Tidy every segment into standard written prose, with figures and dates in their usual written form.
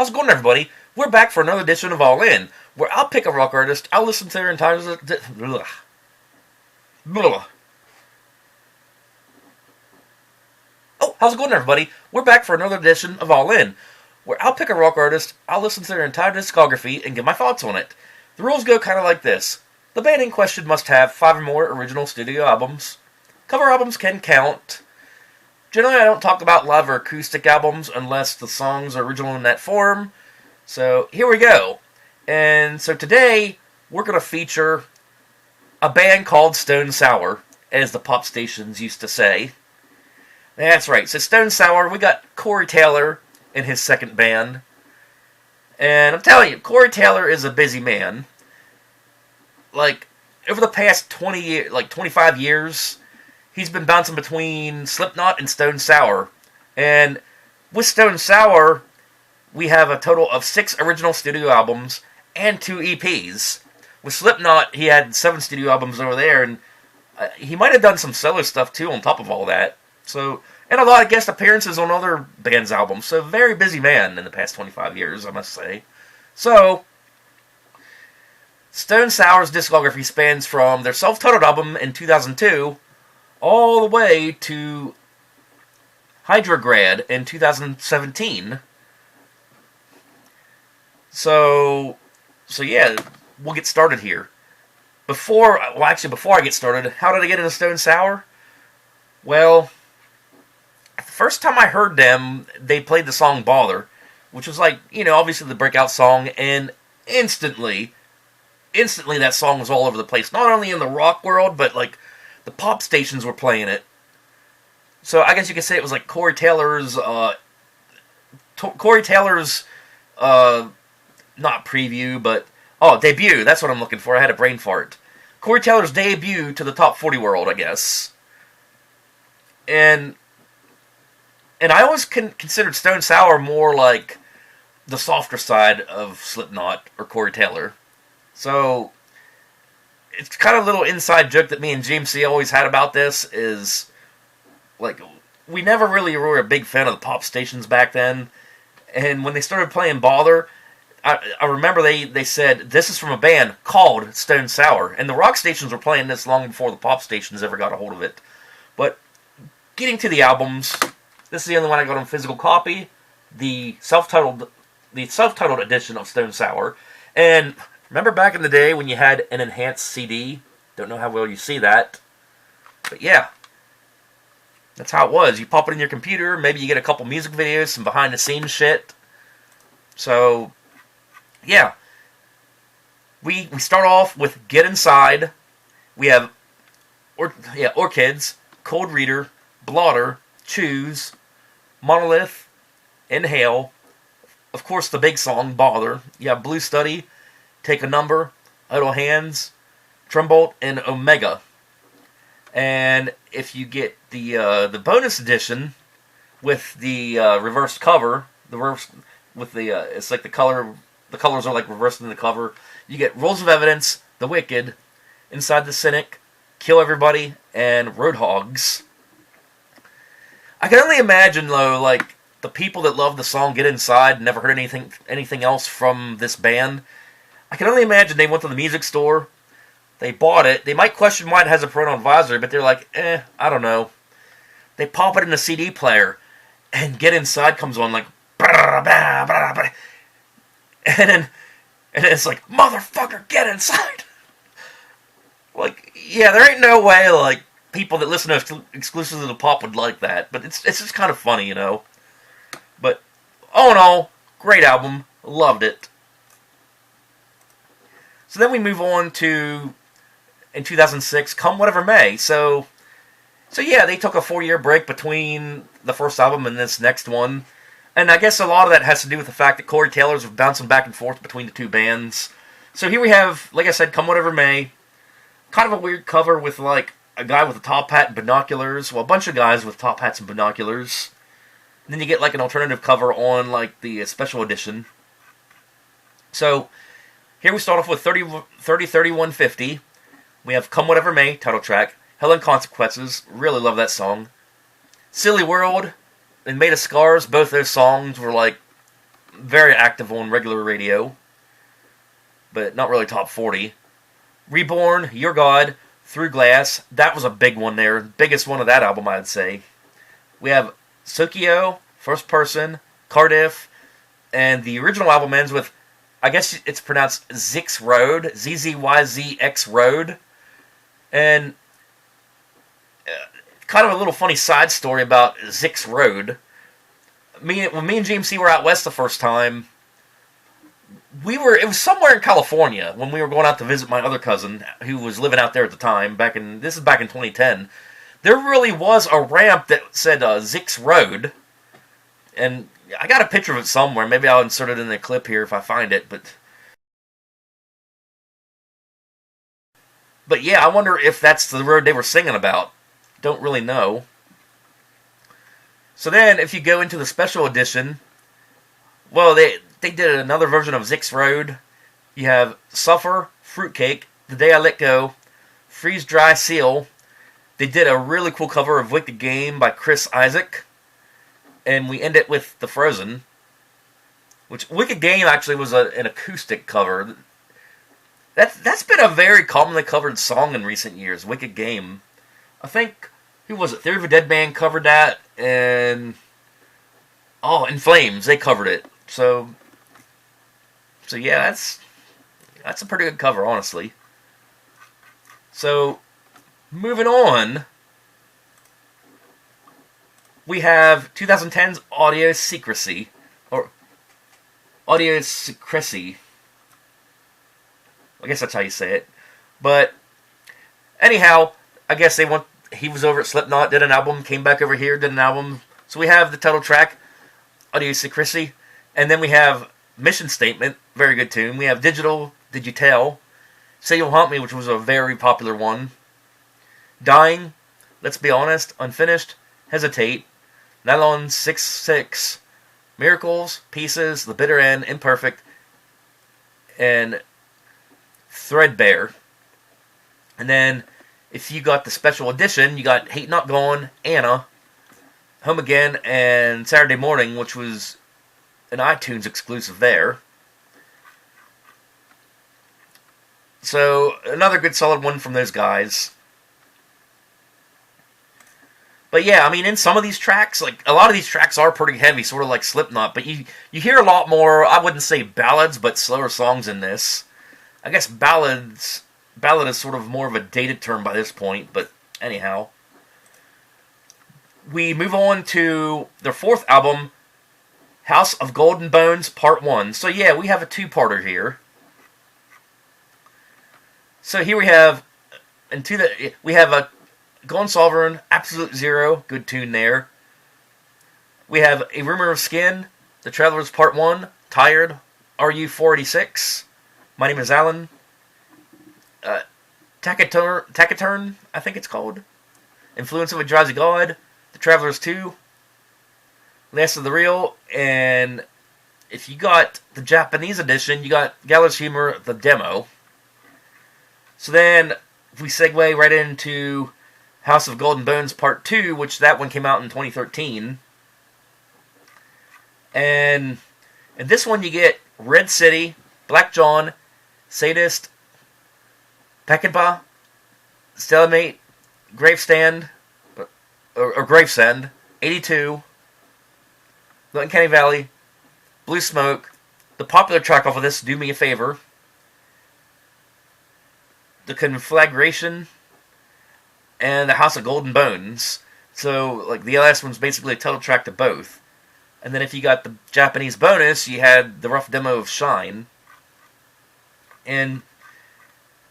How's it going, everybody? We're back for another edition of All In, where I'll pick a rock artist, I'll listen to their entire... Oh, how's it going, everybody? We're back for another edition of All In, where I'll pick a rock artist, I'll listen to their entire discography, and give my thoughts on it. The rules go kind of like this. The band in question must have 5 or more original studio albums. Cover albums can count. Generally, I don't talk about live or acoustic albums unless the songs are original in that form. So, here we go. And so today, we're going to feature a band called Stone Sour, as the pop stations used to say. That's right. So Stone Sour, we got Corey Taylor in his second band. And I'm telling you, Corey Taylor is a busy man. Like, over the past 25 years... he's been bouncing between Slipknot and Stone Sour. And with Stone Sour, we have a total of 6 original studio albums and 2 EPs. With Slipknot, he had 7 studio albums over there, and he might have done some solo stuff too on top of all that. So, and a lot of guest appearances on other bands' albums. So, very busy man in the past 25 years, I must say. So, Stone Sour's discography spans from their self-titled album in 2002 all the way to Hydrograd in 2017. So yeah, we'll get started here. Before I get started, how did I get into Stone Sour? Well, the first time I heard them, they played the song Bother, which was like, obviously the breakout song, and instantly that song was all over the place. Not only in the rock world, but like, the pop stations were playing it. So I guess you could say it was like Corey Taylor's, not preview, but, debut. That's what I'm looking for. I had a brain fart. Corey Taylor's debut to the top 40 world, I guess. And I always considered Stone Sour more like the softer side of Slipknot or Corey Taylor. So it's kind of a little inside joke that me and GMC always had about this is, like, we never really were a big fan of the pop stations back then. And when they started playing Bother, I remember they said, this is from a band called Stone Sour. And the rock stations were playing this long before the pop stations ever got a hold of it. But getting to the albums, this is the only one I got on physical copy, the self-titled edition of Stone Sour. And remember back in the day when you had an enhanced CD? Don't know how well you see that. But yeah. That's how it was. You pop it in your computer, maybe you get a couple music videos, some behind-the-scenes shit. So, yeah. We start off with Get Inside. We have Orchids, Cold Reader, Blotter, Choose, Monolith, Inhale. Of course, the big song, Bother. You have Blue Study, Take a Number, Idle Hands, Trumbolt, and Omega. And if you get the bonus edition with the reversed cover, it's like the colors are like reversed in the cover. You get Rules of Evidence, The Wicked, Inside the Cynic, Kill Everybody, and Roadhogs. I can only imagine though, like the people that love the song Get Inside never heard anything else from this band. I can only imagine they went to the music store, they bought it, they might question why it has a parental advisory, but they're like, I don't know. They pop it in the CD player, and Get Inside comes on like, and then it's like, motherfucker, get inside! Like, yeah, there ain't no way, like, people that listen to exclusively to pop would like that, but it's just kind of funny, But, all in all, great album, loved it. So then we move on to, in 2006, Come Whatever May. So yeah, they took a 4-year break between the first album and this next one. And I guess a lot of that has to do with the fact that Corey Taylor's bouncing back and forth between the two bands. So here we have, like I said, Come Whatever May. Kind of a weird cover with, like, a guy with a top hat and binoculars. Well, a bunch of guys with top hats and binoculars. And then you get, like, an alternative cover on, like, the special edition. So here we start off with 30-31-50. We have Come Whatever May, title track. Hell and Consequences, really love that song. Silly World and Made of Scars, both those songs were like very active on regular radio, but not really top 40. Reborn, Your God, Through Glass, that was a big one there. Biggest one of that album, I'd say. We have Sokio, First Person, Cardiff, and the original album ends with, I guess it's pronounced Zix Road, ZZYZX Road. And kind of a little funny side story about Zix Road. When me and GMC were out west the first time, it was somewhere in California when we were going out to visit my other cousin who was living out there at the time. This is back in 2010. There really was a ramp that said Zix Road, and I got a picture of it somewhere. Maybe I'll insert it in the clip here if I find it. But yeah, I wonder if that's the road they were singing about. Don't really know. So then, if you go into the special edition, well, they did another version of Zix Road. You have Suffer, Fruitcake, The Day I Let Go, Freeze Dry Seal. They did a really cool cover of Wicked Game by Chris Isaac. And we end it with The Frozen, which Wicked Game actually was an acoustic cover. That's been a very commonly covered song in recent years, Wicked Game. I think, who was it? Theory of a Dead Man covered that, and In Flames, they covered it. So yeah, that's a pretty good cover, honestly. So, moving on, we have 2010's Audio Secrecy, or Audio Secrecy. I guess that's how you say it. But anyhow, I guess he was over at Slipknot, did an album, came back over here, did an album. So we have the title track, Audio Secrecy, and then we have Mission Statement, very good tune. We have Digital, Did You Tell? Say You'll Haunt Me, which was a very popular one. Dying, Let's Be Honest, Unfinished, Hesitate, Nylon 6-6, Miracles, Pieces, The Bitter End, Imperfect, and Threadbare. And then, if you got the special edition, you got Hate Not Gone, Anna, Home Again, and Saturday Morning, which was an iTunes exclusive there. So, another good solid one from those guys. But yeah, I mean, in some of these tracks, like, a lot of these tracks are pretty heavy, sort of like Slipknot, but you hear a lot more, I wouldn't say ballads, but slower songs in this. I guess ballad is sort of more of a dated term by this point, but anyhow. We move on to their fourth album, House of Golden Bones Part 1. So yeah, we have a two-parter here. So here we have a Gone Sovereign, Absolute Zero, good tune there. We have A Rumor of Skin, The Travelers Part 1, Tired, RU486, My Name is Alan, Taciturn, I think it's called, Influence of a Drowsy God, The Travelers 2, Last of the Real, and if you got the Japanese edition, you got Gallows Humor, the demo. So then, if we segue right into House of Golden Bones Part 2, which that one came out in 2013. And in this one you get Red City, Black John, Sadist, Peckinpah, Stalemate, Gravestand, or Gravesend, 82, Little Uncanny Valley, Blue Smoke, the popular track off of this, Do Me a Favor, The Conflagration, and the House of Golden Bones. So, like, the last one's basically a title track to both. And then if you got the Japanese bonus, you had the rough demo of Shine. And,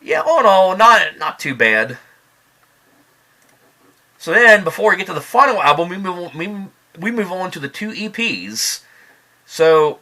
yeah, all in all, not too bad. So then, before we get to the final album, we move on to the two EPs. So,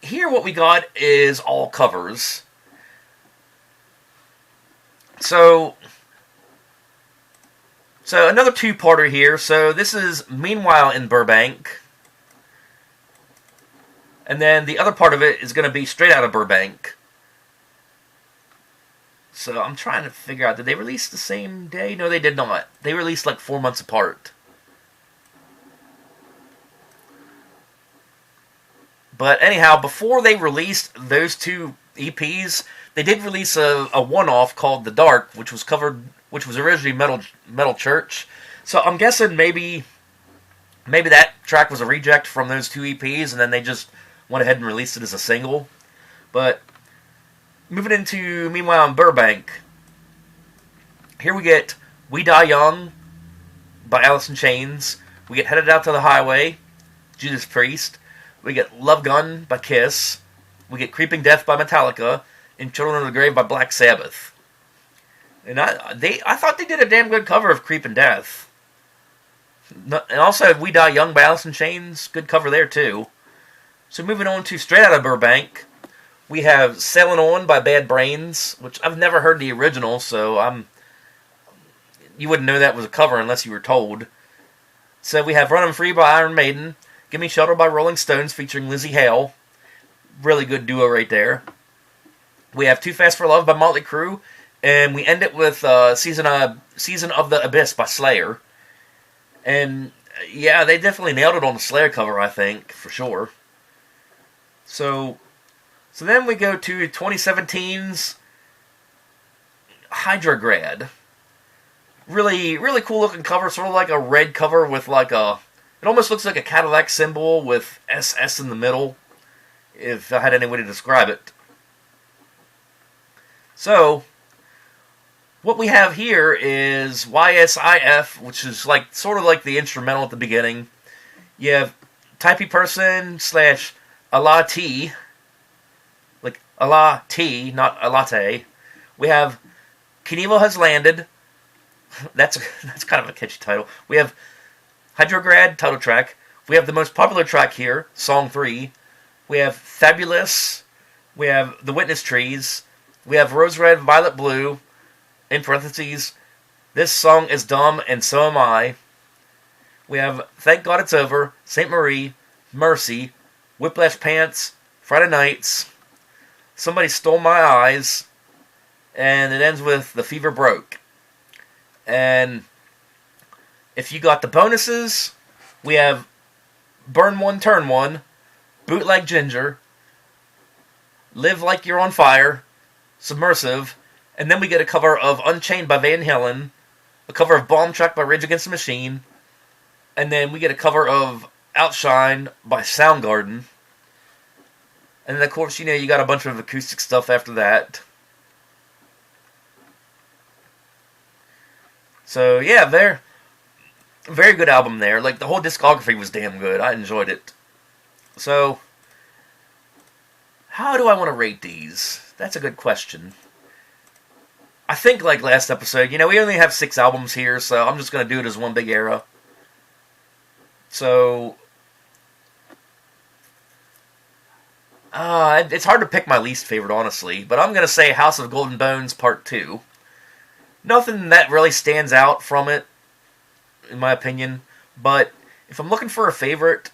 here what we got is all covers. So another two-parter here. So this is Meanwhile in Burbank. And then the other part of it is going to be Straight Out of Burbank. So I'm trying to figure out, did they release the same day? No, they did not. They released like 4 months apart. But anyhow, before they released those two EPs, they did release a one-off called "The Dark," which was originally Metal Church. So I'm guessing maybe that track was a reject from those two EPs, and then they just went ahead and released it as a single. But moving into Meanwhile in Burbank, here we get "We Die Young" by Alice in Chains. We get "Headed Out to the Highway," Judas Priest. We get "Love Gun" by Kiss. We get "Creeping Death" by Metallica, and "Children of the Grave" by Black Sabbath. And I thought they did a damn good cover of "Creeping Death." And also "We Die Young" by Alice in Chains, good cover there too. So moving on to Straight Outta Burbank, we have "Sailin' On" by Bad Brains, which I've never heard the original, so you wouldn't know that was a cover unless you were told. So we have "Runnin' Free" by Iron Maiden, "Gimme Shelter" by Rolling Stones featuring Lizzie Hale. Really good duo right there. We have "Too Fast for Love" by Motley Crue. And we end it with Season of the Abyss by Slayer. And yeah, they definitely nailed it on the Slayer cover, I think, for sure. So then we go to 2017's Hydrograd. Really, really cool looking cover, sort of like a red cover with it almost looks like a Cadillac symbol with SS in the middle, if I had any way to describe it. So, what we have here is YSIF, which is sort of like the instrumental at the beginning. You have Typey Person / Allah T, like Allah T, not a latte. We have Knievel Has Landed. That's kind of a catchy title. We have Hydrograd title track. We have the most popular track here, Song 3. We have Fabulous. We have The Witness Trees. We have Rose Red, Violet Blue. In parentheses, "This song is dumb and so am I." We have "Thank God It's Over," "Saint Marie," "Mercy," "Whiplash Pants," "Friday Nights," "Somebody Stole My Eyes," and it ends with "The Fever Broke." And if you got the bonuses, we have "Burn One, Turn One," "Bootleg Ginger," "Live Like You're on Fire," "Submersive," and then we get a cover of "Unchained" by Van Halen, a cover of "Bomb Track" by Rage Against the Machine, and then we get a cover of "Outshine" by Soundgarden. And then, of course, you got a bunch of acoustic stuff after that. So, yeah, very good album there. The whole discography was damn good. I enjoyed it. So, how do I want to rate these? That's a good question. I think, like last episode, we only have 6 albums here, so I'm just going to do it as one big era. So, it's hard to pick my least favorite, honestly, but I'm going to say House of Golden Bones Part 2. Nothing that really stands out from it, in my opinion, but if I'm looking for a favorite,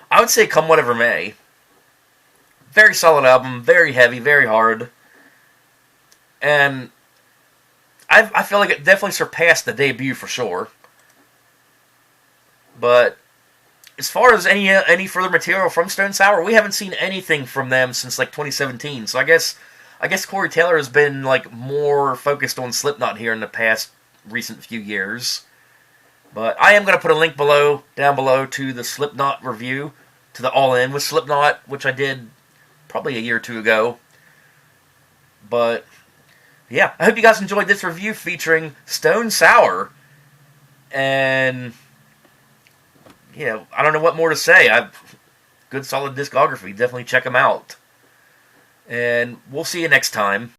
I would say Come Whatever May. Very solid album, very heavy, very hard. And I feel like it definitely surpassed the debut for sure. But as far as any further material from Stone Sour, we haven't seen anything from them since 2017. So I guess Corey Taylor has been more focused on Slipknot here in the past recent few years. But I am going to put a link down below to the Slipknot review, to the All In with Slipknot, which I did probably a year or two ago. But yeah, I hope you guys enjoyed this review featuring Stone Sour. And I don't know what more to say. Good solid discography. Definitely check them out. And we'll see you next time.